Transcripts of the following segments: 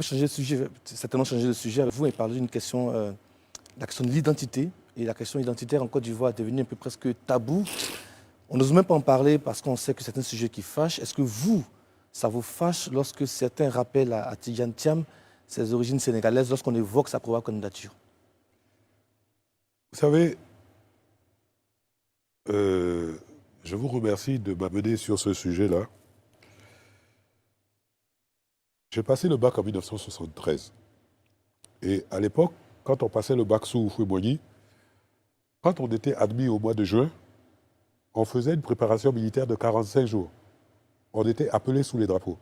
Changer de sujet, certainement changer de sujet avec vous et parler d'une question, la question de l'identité. Et la question identitaire en Côte d'Ivoire est devenue un peu presque tabou. On n'ose même pas en parler parce qu'on sait que c'est un sujet qui fâche. Est-ce que vous, ça vous fâche lorsque certains rappellent à Tidjane Thiam ses origines sénégalaises, lorsqu'on évoque sa probable candidature? Vous savez, je vous remercie de m'amener sur ce sujet-là. J'ai passé le bac en 1973. Et à l'époque, quand on passait le bac sous Houphouët-Boigny, quand on était admis au mois de juin, on faisait une préparation militaire de 45 jours. On était appelé sous les drapeaux.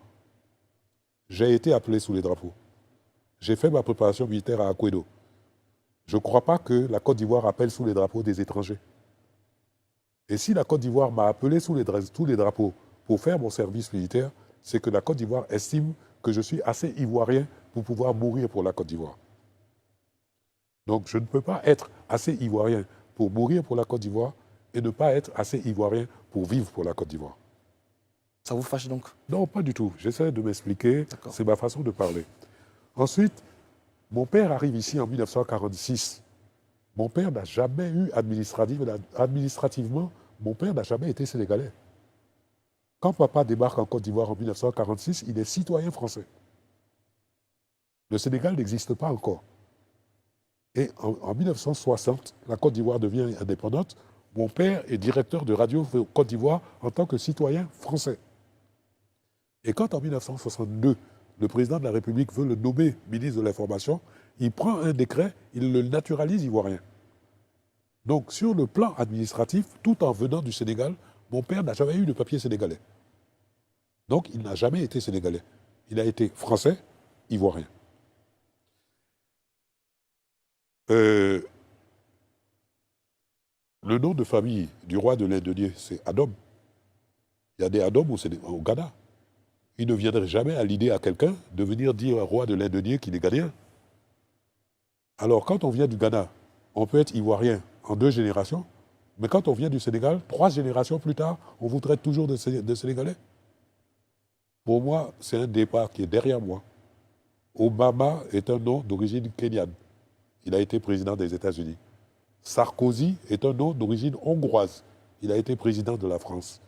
J'ai été appelé sous les drapeaux. J'ai fait ma préparation militaire à Akwedo. Je ne crois pas que la Côte d'Ivoire appelle sous les drapeaux des étrangers. Et si la Côte d'Ivoire m'a appelé sous les drapeaux pour faire mon service militaire, c'est que la Côte d'Ivoire estime que je suis assez ivoirien pour pouvoir mourir pour la Côte d'Ivoire. Donc je ne peux pas être assez ivoirien pour mourir pour la Côte d'Ivoire et ne pas être assez ivoirien pour vivre pour la Côte d'Ivoire. Ça vous fâche donc? Non, pas du tout. J'essaie de m'expliquer. C'est ma façon de parler. Ensuite, mon père arrive ici en 1946. Mon père n'a jamais eu administrativement, mon père n'a jamais été sénégalais. Quand papa débarque en Côte d'Ivoire en 1946, il est citoyen français. Le Sénégal n'existe pas encore. Et en 1960, la Côte d'Ivoire devient indépendante. Mon père est directeur de radio Côte d'Ivoire en tant que citoyen français. Et quand en 1962, le président de la République veut le nommer ministre de l'Information, il prend un décret, il le naturalise ivoirien. Donc sur le plan administratif, tout en venant du Sénégal, mon père n'a jamais eu de papier sénégalais. Donc il n'a jamais été sénégalais. Il a été français, ivoirien. Le nom de famille du roi de l'Inde, c'est Adom. Il y a des Adom au Ghana. Il ne viendrait jamais à l'idée à quelqu'un de venir dire au roi de l'Inde qu'il est ghanéen. Alors quand on vient du Ghana, on peut être ivoirien en 2 générations, mais quand on vient du Sénégal, 3 générations plus tard, on vous traite toujours de Sénégalais. Pour moi, c'est un départ qui est derrière moi. Obama est un nom d'origine kenyane. Il a été président des États-Unis. Sarkozy est un nom d'origine hongroise. Il a été président de la France.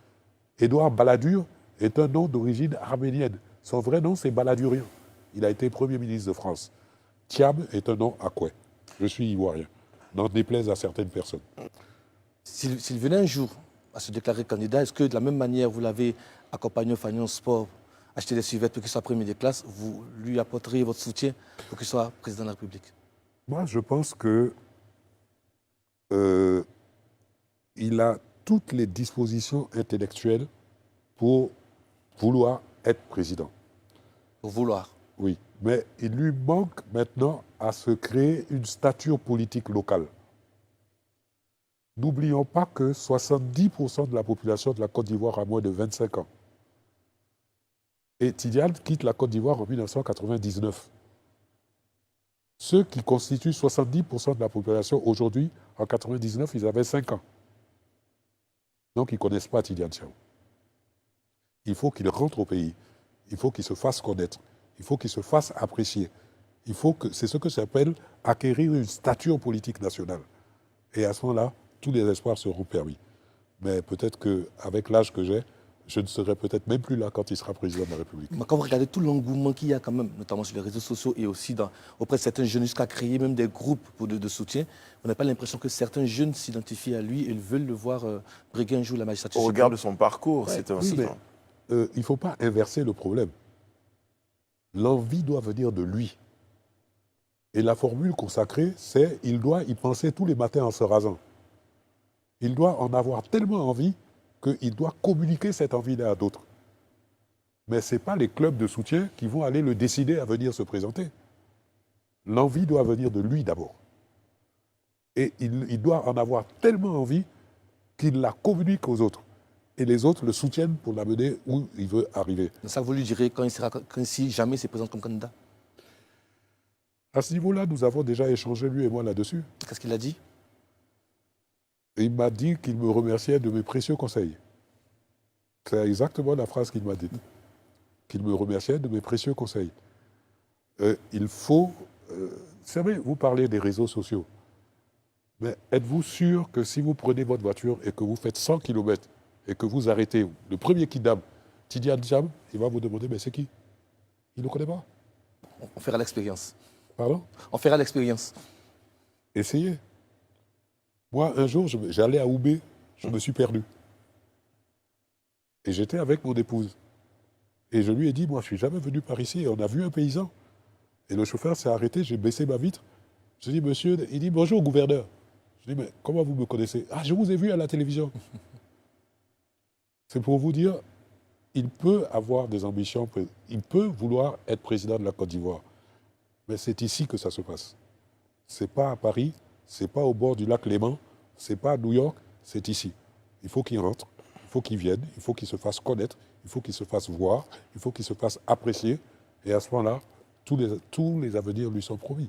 Édouard Balladur est un nom d'origine arménienne. Son vrai nom, c'est Baladurien. Il a été Premier ministre de France. Thiam est un nom akoué. Je suis ivoirien. N'en déplaise à certaines personnes. S'il venait un jour à se déclarer candidat, est-ce que de la même manière, vous l'avez accompagné au Fagnon Sport, acheter des suvettes pour qu'il soit premier de classe, vous lui apporteriez votre soutien pour qu'il soit président de la République? Moi, je pense que il a toutes les dispositions intellectuelles pour vouloir être président. Pour vouloir? Oui, mais il lui manque maintenant à se créer une stature politique locale. N'oublions pas que 70% de la population de la Côte d'Ivoire a moins de 25 ans. Et Tidjane quitte la Côte d'Ivoire en 1999. Ceux qui constituent 70% de la population aujourd'hui, en 1999, ils avaient 5 ans. Donc ils ne connaissent pas Tidjane Thiam. Il faut qu'il rentre au pays. Il faut qu'il se fasse connaître. Il faut qu'il se fasse apprécier. C'est ce que s'appelle acquérir une stature politique nationale. Et à ce moment-là, tous les espoirs seront permis. Mais peut-être qu'avec l'âge que j'ai, je ne serai peut-être même plus là quand il sera président de la République. Mais quand vous regardez tout l'engouement qu'il y a quand même, notamment sur les réseaux sociaux et aussi auprès de certains jeunes, jusqu'à créer même des groupes de soutien, on n'a pas l'impression que certains jeunes s'identifient à lui et ils veulent le voir briguer un jour la magistrature. Au regard de son parcours, c'est ainsi. Oui, mais il ne faut pas inverser le problème. L'envie doit venir de lui. Et la formule consacrée, c'est « il doit y penser tous les matins en se rasant ». Il doit en avoir tellement envie qu'il doit communiquer cette envie-là à d'autres. Mais ce n'est pas les clubs de soutien qui vont aller le décider à venir se présenter. L'envie doit venir de lui d'abord. Et il doit en avoir tellement envie qu'il la communique aux autres. Et les autres le soutiennent pour l'amener où il veut arriver. Mais ça, vous lui direz si jamais il se présente comme candidat? À ce niveau-là, nous avons déjà échangé, lui et moi, là-dessus. Qu'est-ce qu'il a dit? Il m'a dit qu'il me remerciait de mes précieux conseils. C'est exactement la phrase qu'il m'a dite. Qu'il me remerciait de mes précieux conseils. il faut... vous savez, vous parlez des réseaux sociaux. Mais êtes-vous sûr que si vous prenez votre voiture et que vous faites 100 km et que vous arrêtez, le premier kidnap, Tidiane Jam, il va vous demander, mais c'est qui? Il ne le connaît pas. On fera l'expérience. Pardon? On fera l'expérience. Essayez. Moi, un jour, j'allais à Oubé, je me suis perdu. Et j'étais avec mon épouse. Et je lui ai dit, moi, je ne suis jamais venu par ici. Et on a vu un paysan. Et le chauffeur s'est arrêté, j'ai baissé ma vitre. Je dis, monsieur, il dit, bonjour, gouverneur. Je dis, mais comment vous me connaissez? Ah, je vous ai vu à la télévision. C'est pour vous dire, il peut avoir des ambitions, il peut vouloir être président de la Côte d'Ivoire. Mais c'est ici que ça se passe. Ce n'est pas à Paris, ce n'est pas au bord du lac Léman, ce n'est pas à New York, c'est ici. Il faut qu'il rentre, il faut qu'il vienne, il faut qu'il se fasse connaître, il faut qu'il se fasse voir, il faut qu'il se fasse apprécier. Et à ce moment-là, tous les avenirs lui sont promis.